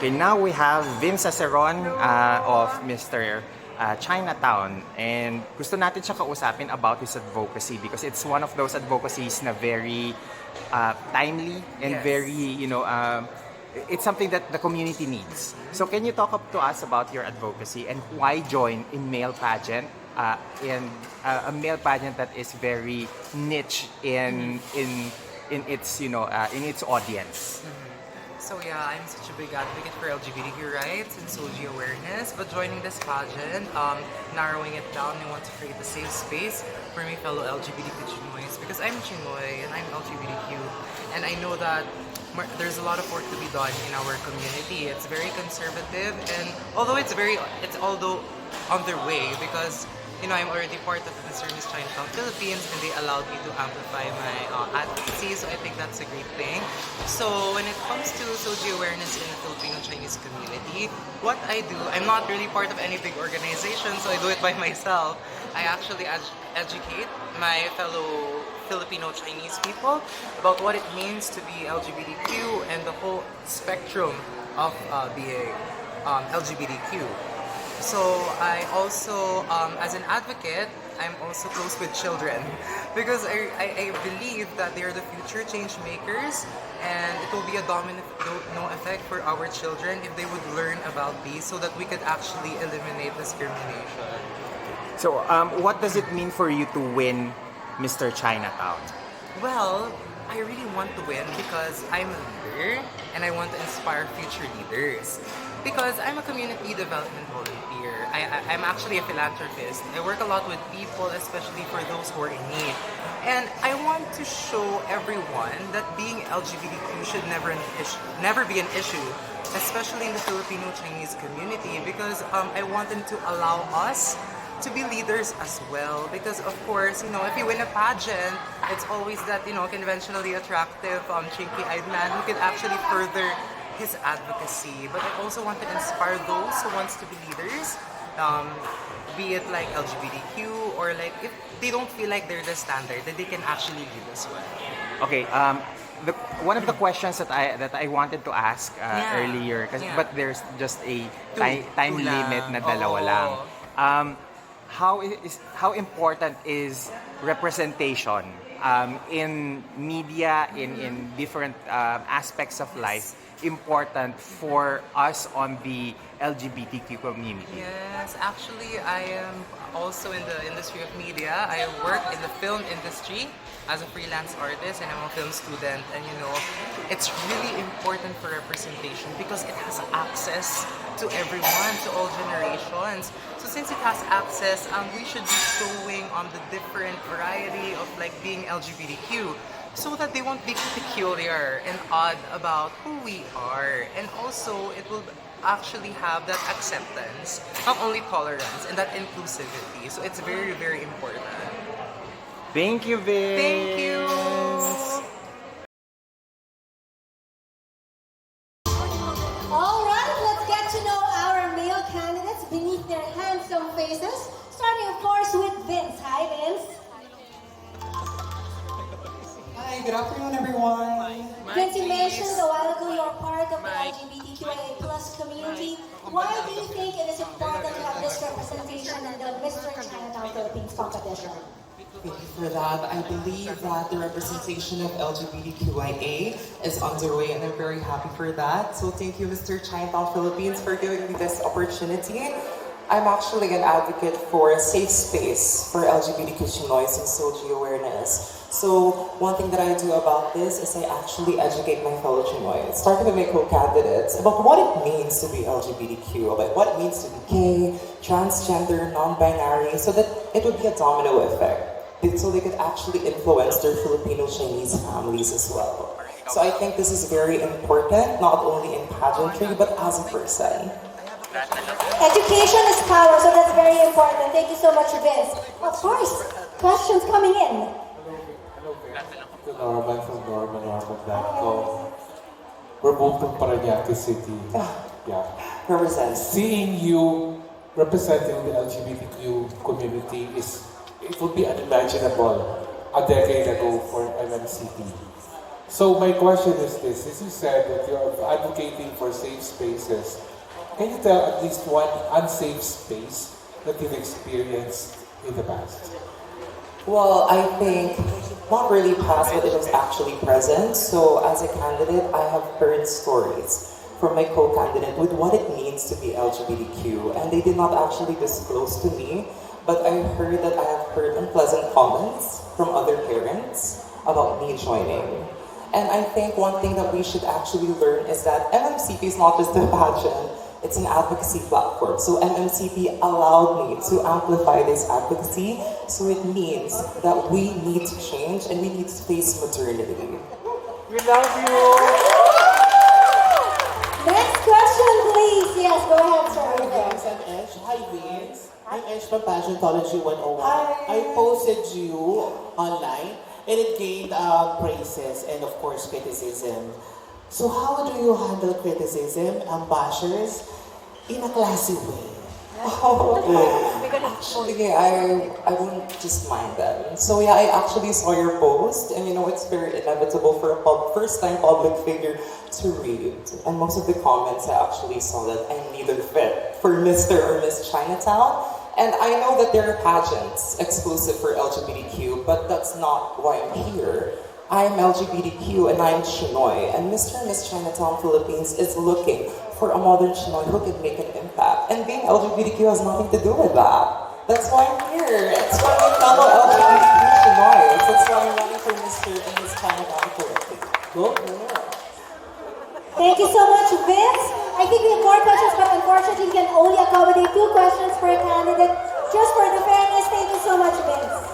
Okay, now we have Vince Aseron of Mister Chinatown, and gusto natin siya kausapin about his advocacy because it's one of those advocacies na very timely and Yes. very, it's something that the community needs. So can you talk up to us about your advocacy and why join in male pageant and a male pageant that is very niche in its in its audience? So yeah, I'm such a big advocate for LGBTQ rights and SOGI awareness, but joining this pageant, narrowing it down, I want to create a safe space for my fellow LGBTQ Chinoys because I'm Chinoy and I'm LGBTQ, and I know that there's a lot of work to be done in our community. It's very conservative, and although it's although on their way because I'm already part of Mister Chinatown Philippines and they allowed me to amplify my advocacy, so I think that's a great thing. So when it comes to SOGI awareness in the Filipino Chinese community, what I do, I'm not really part of any big organization, so I do it by myself. I actually educate my fellow Filipino Chinese people about what it means to be LGBTQ and the whole spectrum of being LGBTQ. So I also, as an advocate, I'm also close with children because I believe that they are the future change makers, and it will be a domino effect for our children if they would learn about these so that we could actually eliminate discrimination. So what does it mean for you to win Mister Chinatown? Well, I really want to win because I'm a leader and I want to inspire future leaders. Because I'm a community development volunteer. I'm actually a philanthropist. I work a lot with people, especially for those who are in need. And I want to show everyone that being LGBTQ should never be an issue, especially in the Filipino Chinese community, because I want them to allow us to be leaders as well. Because of course, if you win a pageant, it's always that, conventionally attractive, chinky-eyed man who can actually further his advocacy. But I also want to inspire those who wants to be leaders, be it like LGBTQ or like if they don't feel like they're the standard, that they can actually lead as well. Okay, one of the questions that I wanted to ask earlier, but there's just a time Two limit lang. na dalawa Oo. lang. How important is representation in media, in different aspects of life, important for us on the LGBTQ community? Yes, actually, I am also in the industry of media. I work in the film industry as a freelance artist and I'm a film student. And it's really important for representation because it has access to everyone, to all generations. So since it has access, we should be showing the different variety of like being LGBTQ, so that they won't be peculiar and odd about who we are. And also, it will actually have that acceptance, not only tolerance, and that inclusivity. So it's very, very important. Thank you, Vince. Thank you. All right, let's get to know our male candidates beneath their handsome faces. Starting, of course, with Vince. Hi, Vince. Hi, good afternoon, everyone. Vince, you mentioned a while ago you're part of the LGBTQIA plus community. Why do you think it is important to have this representation in the Mister Chinatown Philippines competition? Thank you for that. I believe that the representation of LGBTQIA is underway, and I'm very happy for that. So thank you, Mister Chinatown Philippines, for giving me this opportunity. I'm actually an advocate for a safe space for LGBTQ Chinoys and SOGI awareness. So one thing that I do about this is I actually educate my fellow Chinoys, starting with my co-candidates, about what it means to be LGBTQ, about what it means to be gay, transgender, non-binary, so that it would be a domino effect, so they could actually influence their Filipino Chinese families as well. So I think this is very important, not only in pageantry, but as a person. Education is power, so that's very important. Thank you so much, Vince. Of course, questions coming in. Norman from Norman.com. We're both from Parañaque City. Yeah. Represents. Seeing you representing the LGBTQ community it would be unimaginable a decade ago for MMCT. So my question is this, as you said that you're advocating for safe spaces, can you tell at least one unsafe space that you've experienced in the past? Well, I think not really past, but it was actually present. So as a candidate, I have heard stories from my co-candidate with what it means to be LGBTQ, and they did not actually disclose to me, but I heard that I have heard unpleasant comments from other parents about me joining. And I think one thing that we should actually learn is that MMCP is not just a pageant, it's an advocacy platform. So MMCP allowed me to amplify this advocacy. So it means that we need to change and we need to face maternity. We love you! Next question, please. Yes, go ahead, sir. Hi guys, I'm Esh. Hi Vince. I'm Esh from Pageantology 101. Hi. I posted you online and it gained praises and of course criticism. So how do you handle criticism and bashers in a classy way? Actually, I wouldn't just mind them. So yeah, I actually saw your post, and you know, it's very inevitable for a first-time public figure to read. And most of the comments, I actually saw that I'm neither fit for Mr. or Miss Chinatown. And I know that there are pageants exclusive for LGBTQ, but that's not why I'm here. I'm LGBTQ and I'm Chinoy, and Mr. and Miss Chinatown Philippines is looking for a modern Chinoy who can make an impact. And being LGBTQ has nothing to do with that. That's why I'm here. It's why I'm fellow LGBTQ Chinoys. That's why I'm running for Mr. and Miss Chinatown Philippines. Go girl. Thank you so much, Vince. I think we have more questions, but unfortunately, we can only accommodate 2 questions per candidate. Just for the fairness, thank you so much, Vince.